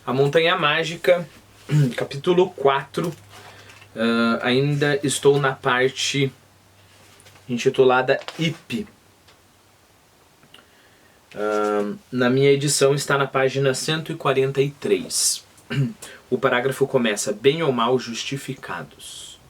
A Montanha Mágica, capítulo 4, ainda estou na parte intitulada IP. Na minha edição está na página 143. O parágrafo começa: bem ou mal justificados.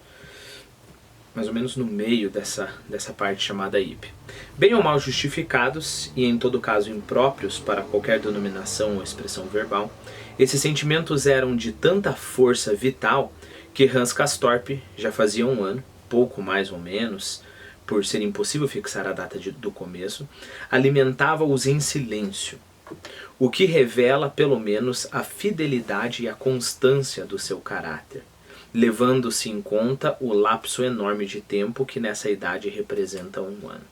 Mais ou menos no meio dessa parte chamada IP. Bem ou mal justificados, e em todo caso impróprios para qualquer denominação ou expressão verbal, esses sentimentos eram de tanta força vital que Hans Castorp, já fazia um ano, pouco mais ou menos, por ser impossível fixar a data do começo, alimentava-os em silêncio, o que revela pelo menos a fidelidade e a constância do seu caráter, levando-se em conta o lapso enorme de tempo que nessa idade representa um ano.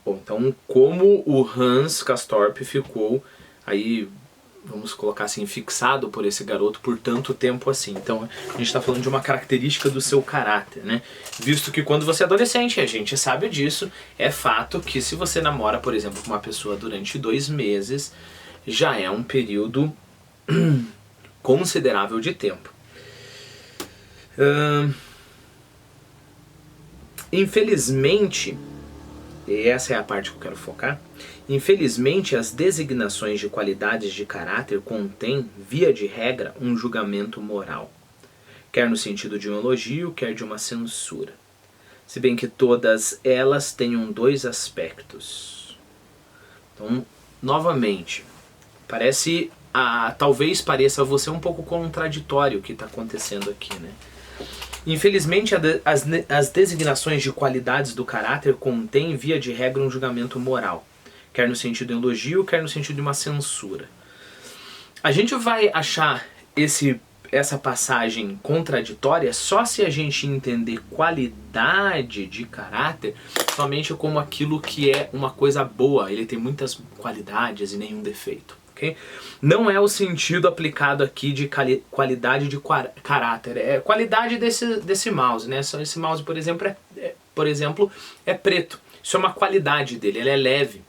Bom, então, como o Hans Castorp ficou aí, vamos colocar assim, fixado por esse garoto por tanto tempo assim? Então, a gente está falando de uma característica do seu caráter, né? Visto que quando você é adolescente, a gente sabe disso, é fato que se você namora, por exemplo, com uma pessoa durante 2 meses, já é um período considerável de tempo. Infelizmente, e essa é a parte que eu quero focar, infelizmente as designações de qualidades de caráter contêm, via de regra, um julgamento moral, quer no sentido de um elogio, quer de uma censura, se bem que todas elas tenham 2 aspectos. Então, novamente, talvez pareça a você um pouco contraditório o que está acontecendo aqui, né? Infelizmente, as designações de qualidades do caráter contêm, via de regra, um julgamento moral, quer no sentido de um elogio, quer no sentido de uma censura. A gente vai achar essa passagem contraditória só se a gente entender qualidade de caráter somente como aquilo que é uma coisa boa, ele tem muitas qualidades e nenhum defeito. Okay? Não é o sentido aplicado aqui de qualidade de caráter, é qualidade desse mouse, né? Esse mouse, por exemplo, é preto. Isso é uma qualidade dele, ele é leve.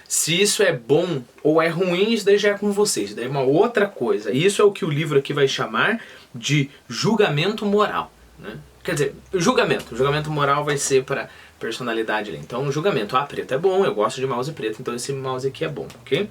Se isso é bom ou é ruim, isso daí já é com vocês, daí é uma outra coisa. Isso é o que o livro aqui vai chamar de julgamento moral, né? Quer dizer, julgamento moral vai ser para personalidade ali. Então, julgamento, preto é bom, eu gosto de mouse preto, então esse mouse aqui é bom, ok?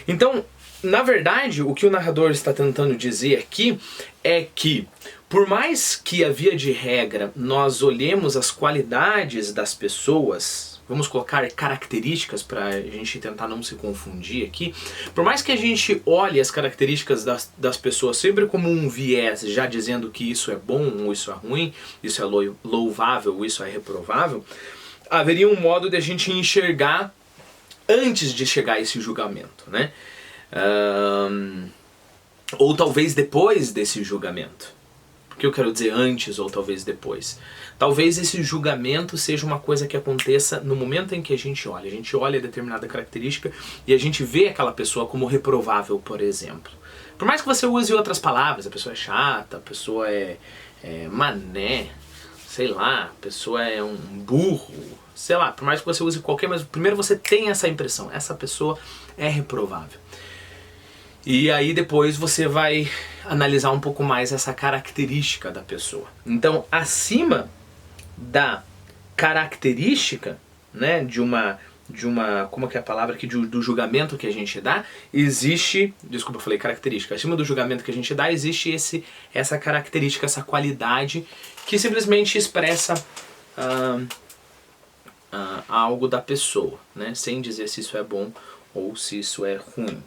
Então, na verdade, o que o narrador está tentando dizer aqui é que, por mais que a via de regra nós olhemos as qualidades das pessoas, vamos colocar características para a gente tentar não se confundir aqui, por mais que a gente olhe as características das pessoas sempre como um viés, já dizendo que isso é bom ou isso é ruim, isso é louvável ou isso é reprovável, haveria um modo de a gente enxergar antes de chegar a esse julgamento, né? Ou talvez depois desse julgamento. Por que eu quero dizer antes ou talvez depois? Talvez esse julgamento seja uma coisa que aconteça no momento em que a gente olha determinada característica e a gente vê aquela pessoa como reprovável, por exemplo. Por mais que você use outras palavras, a pessoa é chata, a pessoa é mané, sei lá, a pessoa é um burro, sei lá, por mais que você use qualquer, mas primeiro você tem essa impressão, essa pessoa é reprovável. E aí depois você vai analisar um pouco mais essa característica da pessoa. Então, acima da característica, né, de uma como que é a palavra aqui, do julgamento que a gente dá, existe, desculpa, eu falei característica, acima do julgamento que a gente dá, existe essa característica, essa qualidade que simplesmente expressa algo da pessoa, né, sem dizer se isso é bom ou se isso é ruim.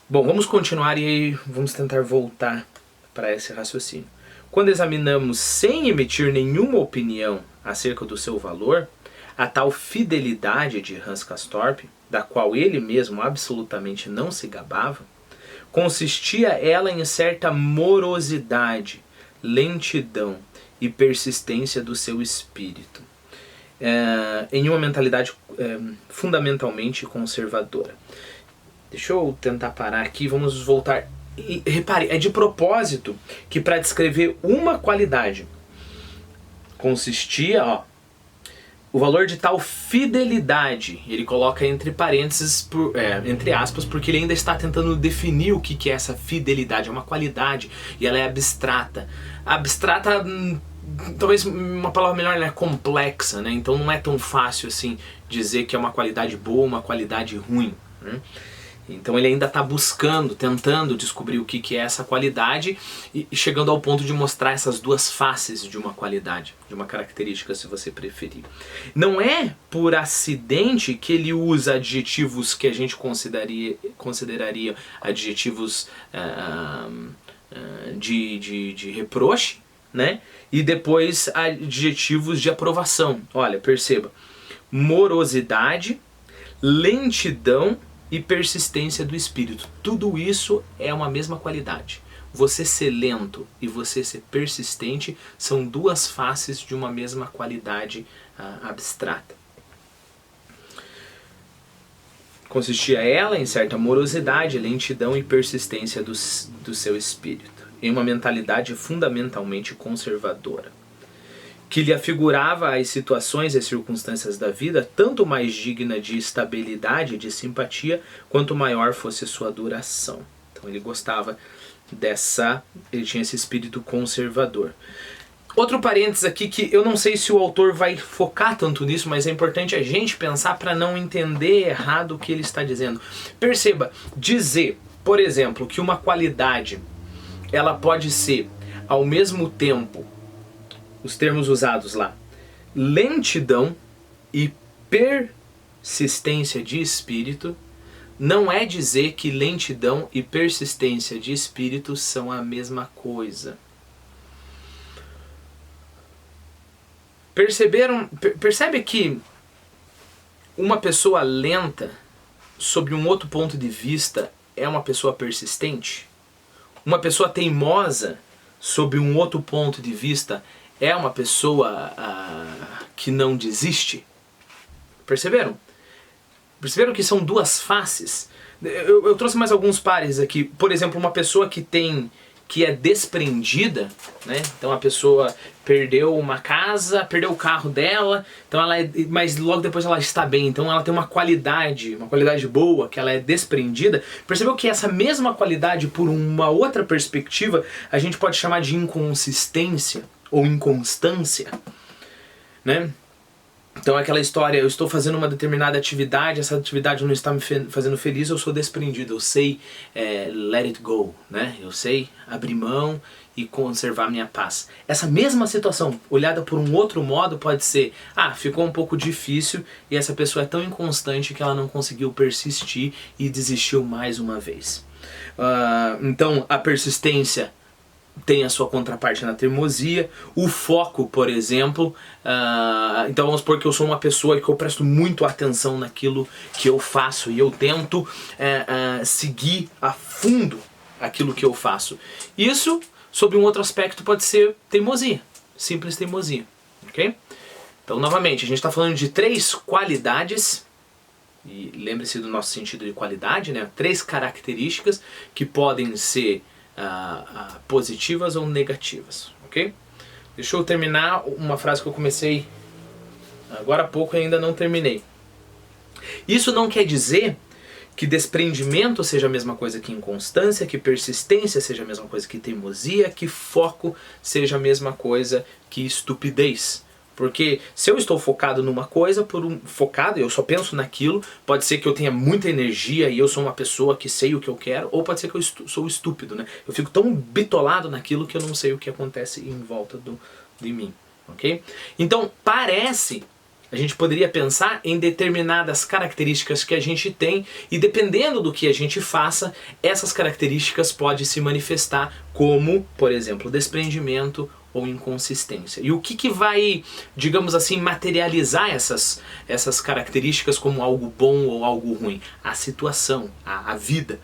Bom, vamos continuar e aí vamos tentar voltar para esse raciocínio. Quando examinamos sem emitir nenhuma opinião acerca do seu valor, a tal fidelidade de Hans Castorp, da qual ele mesmo absolutamente não se gabava, consistia ela em certa morosidade, lentidão e persistência do seu espírito, em uma mentalidade fundamentalmente conservadora. Deixa eu tentar parar aqui, vamos voltar. E, repare, é de propósito que para descrever uma qualidade consistia, o valor de tal fidelidade, ele coloca entre parênteses, entre aspas, porque ele ainda está tentando definir o que é essa fidelidade. É uma qualidade e ela é abstrata. Abstrata, talvez uma palavra melhor, ela é complexa, né? Então não é tão fácil assim dizer que é uma qualidade boa ou uma qualidade ruim, né? Então ele ainda está buscando, tentando descobrir o que é essa qualidade e chegando ao ponto de mostrar essas duas faces de uma qualidade, de uma característica, se você preferir. Não é por acidente que ele usa adjetivos que a gente consideraria adjetivos de reproche, né? E depois adjetivos de aprovação. Olha, perceba: morosidade, lentidão e persistência do espírito. Tudo isso é uma mesma qualidade. Você ser lento e você ser persistente são duas faces de uma mesma qualidade abstrata. Consistia ela em certa morosidade, lentidão e persistência do seu espírito, em uma mentalidade fundamentalmente conservadora, que lhe afigurava as situações e circunstâncias da vida tanto mais digna de estabilidade e de simpatia, quanto maior fosse sua duração. Então ele gostava ele tinha esse espírito conservador. Outro parênteses aqui, que eu não sei se o autor vai focar tanto nisso, mas é importante a gente pensar para não entender errado o que ele está dizendo. Perceba, dizer, por exemplo, que uma qualidade ela pode ser ao mesmo tempo, os termos usados lá, lentidão e persistência de espírito, não é dizer que lentidão e persistência de espírito são a mesma coisa. Percebe que uma pessoa lenta, sob um outro ponto de vista, é uma pessoa persistente? Uma pessoa teimosa, sob um outro ponto de vista, é uma pessoa que não desiste? Perceberam? Perceberam que são duas faces? Eu trouxe mais alguns pares aqui. Por exemplo, uma pessoa que é desprendida, né? Então a pessoa perdeu uma casa, perdeu o carro dela, então mas logo depois ela está bem, então ela tem uma qualidade boa, que ela é desprendida. Percebeu que essa mesma qualidade, por uma outra perspectiva, a gente pode chamar de inconsistência ou inconstância, né? Então aquela história, eu estou fazendo uma determinada atividade, essa atividade não está me fazendo feliz, eu sou desprendido, eu sei let it go, né? Eu sei abrir mão e conservar minha paz. Essa mesma situação, olhada por um outro modo, pode ser, ficou um pouco difícil e essa pessoa é tão inconstante que ela não conseguiu persistir e desistiu mais uma vez. Então a persistência tem a sua contraparte na teimosia. O foco, por exemplo, então vamos supor que eu sou uma pessoa que eu presto muito atenção naquilo que eu faço e eu tento seguir a fundo aquilo que eu faço. Isso, sob um outro aspecto, pode ser teimosia, simples teimosia, ok? Então, novamente, a gente está falando de 3 qualidades, e lembre-se do nosso sentido de qualidade, né? 3 características que podem ser positivas ou negativas, ok? Deixa eu terminar uma frase que eu comecei agora há pouco e ainda não terminei. Isso não quer dizer que desprendimento seja a mesma coisa que inconstância, que persistência seja a mesma coisa que teimosia, que foco seja a mesma coisa que estupidez. Porque se eu estou focado numa coisa, eu só penso naquilo, pode ser que eu tenha muita energia e eu sou uma pessoa que sei o que eu quero, ou pode ser que eu sou estúpido, né? Eu fico tão bitolado naquilo que eu não sei o que acontece em volta de mim, ok? Então, a gente poderia pensar em determinadas características que a gente tem e dependendo do que a gente faça, essas características podem se manifestar como, por exemplo, desprendimento ou inconsistência. E o que vai, digamos assim, materializar essas características como algo bom ou algo ruim? A situação, a vida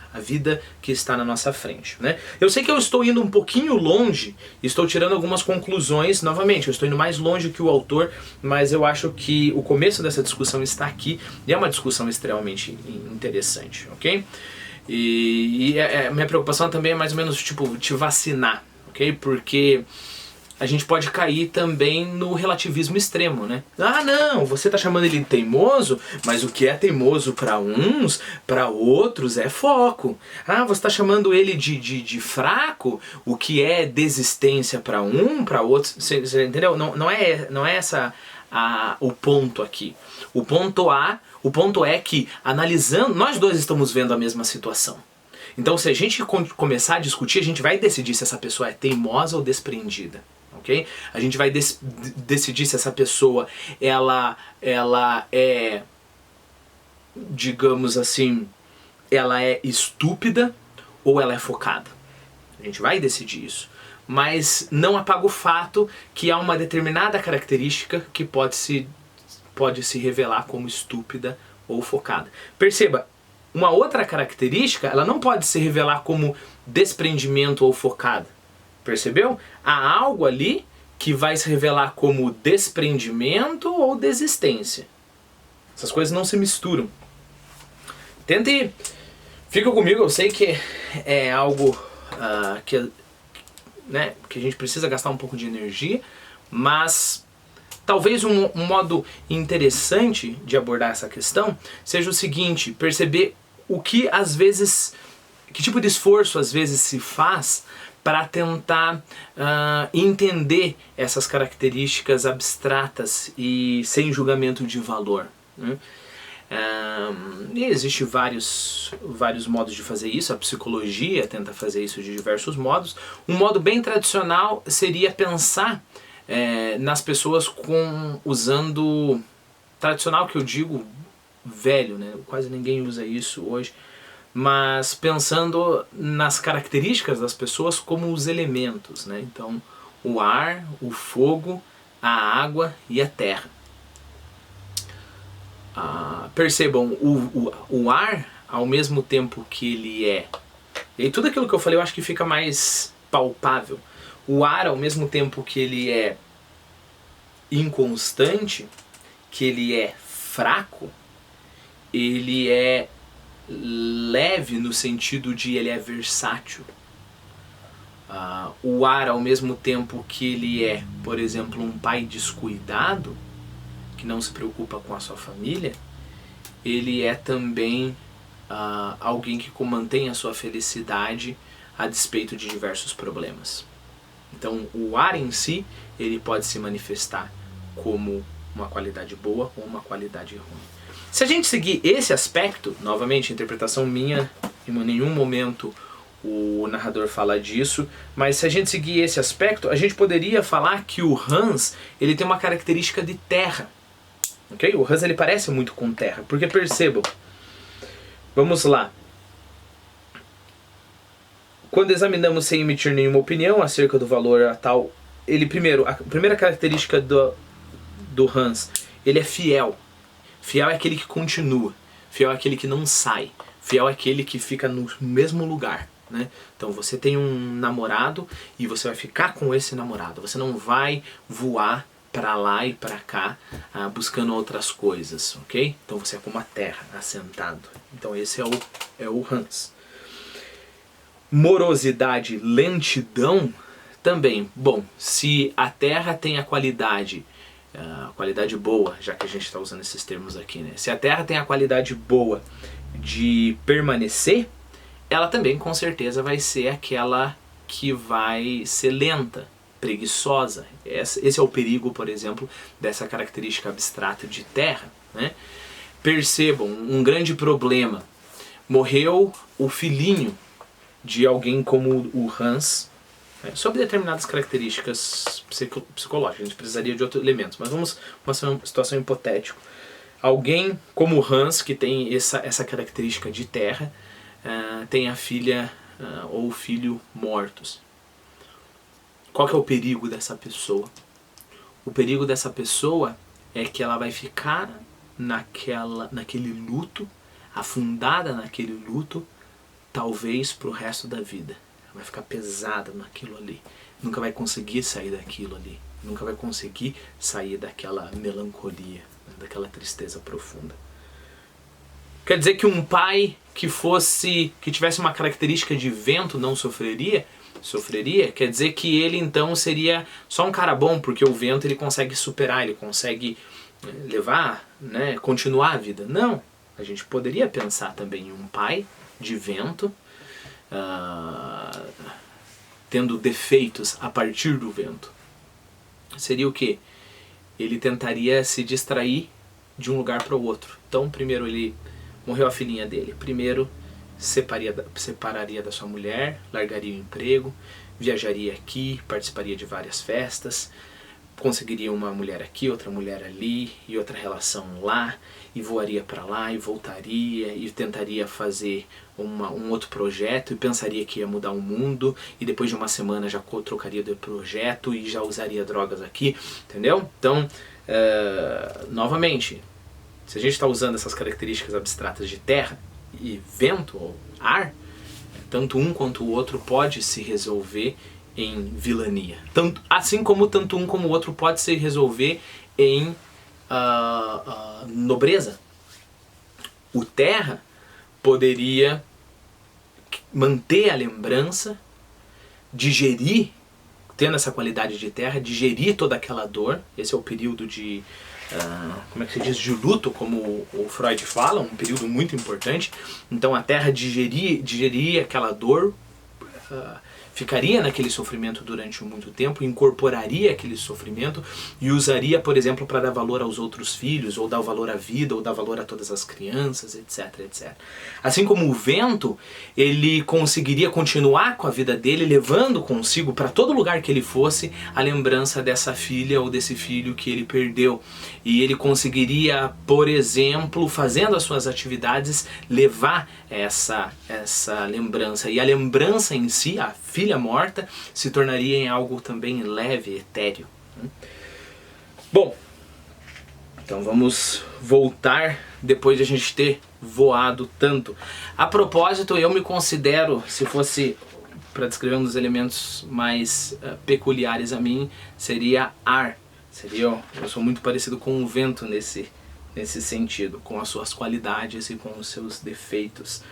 que está na nossa frente, né? Eu sei que eu estou indo um pouquinho longe, estou tirando algumas conclusões, novamente, eu estou indo mais longe que o autor, mas eu acho que o começo dessa discussão está aqui e é uma discussão extremamente interessante, ok? E a minha preocupação também é mais ou menos, tipo, te vacinar, ok? Porque a gente pode cair também no relativismo extremo, né? Ah, não, você tá chamando ele de teimoso, mas o que é teimoso para uns, para outros é foco. Ah, você tá chamando ele de fraco, o que é desistência para um, para outros, você entendeu? Não é essa o ponto aqui. O ponto é que, analisando, nós dois estamos vendo a mesma situação. Então, se a gente começar a discutir, a gente vai decidir se essa pessoa é teimosa ou despreendida. Okay? A gente vai decidir se essa pessoa ela é, digamos assim, ela é estúpida ou ela é focada. A gente vai decidir isso. Mas não apaga o fato que há uma determinada característica que pode se revelar como estúpida ou focada. Perceba, uma outra característica, ela não pode se revelar como desprendimento ou focada. Percebeu? Há algo ali que vai se revelar como desprendimento ou desistência. Essas coisas não se misturam. Tente, fica comigo, eu sei que é algo que a gente precisa gastar um pouco de energia, mas talvez um modo interessante de abordar essa questão seja o seguinte: perceber o que às vezes, que tipo de esforço às vezes se faz para tentar entender essas características abstratas e sem julgamento de valor, né? E existem vários modos de fazer isso. A psicologia tenta fazer isso de diversos modos. Um modo bem tradicional seria pensar nas pessoas usando, tradicional que eu digo, velho, né? Quase ninguém usa isso hoje, mas pensando nas características das pessoas como os elementos, né? Então, o ar, o fogo, a água e a terra. Percebam, o ar, ao mesmo tempo que ele é... E tudo aquilo que eu falei eu acho que fica mais palpável. O ar, ao mesmo tempo que ele é inconstante, que ele é fraco, ele é leve no sentido de ele é versátil. O ar, ao mesmo tempo que ele é, por exemplo, um pai descuidado, que não se preocupa com a sua família, ele é também alguém que mantém a sua felicidade a despeito de diversos problemas. Então, o ar em si, ele pode se manifestar como uma qualidade boa ou uma qualidade ruim. Se a gente seguir esse aspecto, novamente, interpretação minha, em nenhum momento o narrador fala disso, mas se a gente seguir esse aspecto, a gente poderia falar que o Hans, ele tem uma característica de terra. Okay? O Hans, ele parece muito com terra, porque percebam, vamos lá. Quando examinamos sem emitir nenhuma opinião acerca do valor a tal, a primeira característica do Hans, ele é fiel. Fiel é aquele que continua, fiel é aquele que não sai, fiel é aquele que fica no mesmo lugar, né? Então você tem um namorado e você vai ficar com esse namorado, você não vai voar para lá e para cá buscando outras coisas, ok? Então você é como a terra, assentado. Então esse é o Hans. Morosidade, lentidão também. Bom, se a terra tem a qualidade boa, já que a gente está usando esses termos aqui, né? Se a terra tem a qualidade boa de permanecer, ela também com certeza vai ser aquela que vai ser lenta, preguiçosa. Esse é o perigo, por exemplo, dessa característica abstrata de terra, né? Percebam, um grande problema. Morreu o filhinho de alguém como o Hans, sob determinadas características psicológicas. A gente precisaria de outros elementos, mas vamos uma situação hipotética. Alguém como o Hans, que tem essa característica de terra, tem a filha ou o filho mortos. Qual que é o perigo dessa pessoa? O perigo dessa pessoa é que ela vai ficar naquele luto, afundada naquele luto, talvez pro resto da vida. Ela vai ficar pesada naquilo ali. Nunca vai conseguir sair daquilo ali. Nunca vai conseguir sair daquela melancolia, daquela tristeza profunda. Quer dizer que um pai que tivesse uma característica de vento não sofreria? sofreria, quer dizer que ele então seria só um cara bom, porque o vento ele consegue superar, ele consegue levar, né, continuar a vida. Não, a gente poderia pensar também em um pai de vento, tendo defeitos a partir do vento. Seria o quê? Ele tentaria se distrair de um lugar para o outro. Então, primeiro ele morreu a filhinha dele. Primeiro, separaria da sua mulher, largaria o emprego, viajaria aqui, participaria de várias festas, conseguiria uma mulher aqui, outra mulher ali, e outra relação lá, e voaria para lá, e voltaria, e tentaria fazer um outro projeto, e pensaria que ia mudar o mundo, e depois de uma semana já trocaria de projeto, e já usaria drogas aqui, entendeu? Então, novamente, se a gente está usando essas características abstratas de terra e vento ou ar, tanto um quanto o outro pode se resolver em vilania. Assim como tanto um como o outro pode se resolver em nobreza. O terra poderia manter a lembrança, digerir, tendo essa qualidade de terra, digerir toda aquela dor. Esse é o período de, como é que se diz, de luto, como o Freud fala, um período muito importante. Então a terra digeriria aquela dor, ficaria naquele sofrimento durante muito tempo, incorporaria aquele sofrimento e usaria, por exemplo, para dar valor aos outros filhos, ou dar valor à vida, ou dar valor a todas as crianças, etc, etc. Assim como o vento, ele conseguiria continuar com a vida dele, levando consigo para todo lugar que ele fosse a lembrança dessa filha ou desse filho que ele perdeu. E ele conseguiria, por exemplo, fazendo as suas atividades, levar essa lembrança. E a lembrança em si, a filha morta, se tornaria em algo também leve, etéreo. Bom, então vamos voltar depois de a gente ter voado tanto. A propósito, eu me considero, se fosse para descrever um dos elementos mais peculiares a mim, seria ar. Eu sou muito parecido com o vento nesse sentido, com as suas qualidades e com os seus defeitos.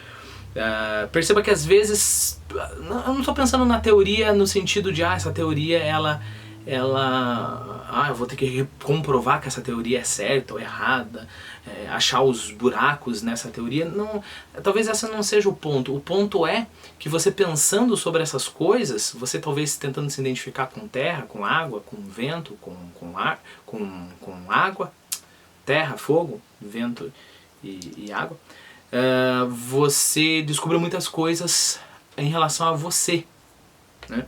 Perceba que às vezes eu não estou pensando na teoria no sentido de essa teoria eu vou ter que comprovar que essa teoria é certa ou errada, achar os buracos nessa teoria. Não, talvez essa não seja o ponto. O ponto é que você pensando sobre essas coisas, você talvez tentando se identificar com terra, com água, com vento, com ar, com água, terra, fogo, vento e água, você descobriu muitas coisas em relação a você, né?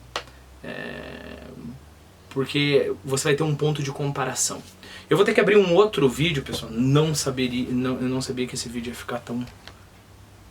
Porque você vai ter um ponto de comparação. Eu vou ter que abrir um outro vídeo, pessoal. Eu não sabia que esse vídeo ia ficar tão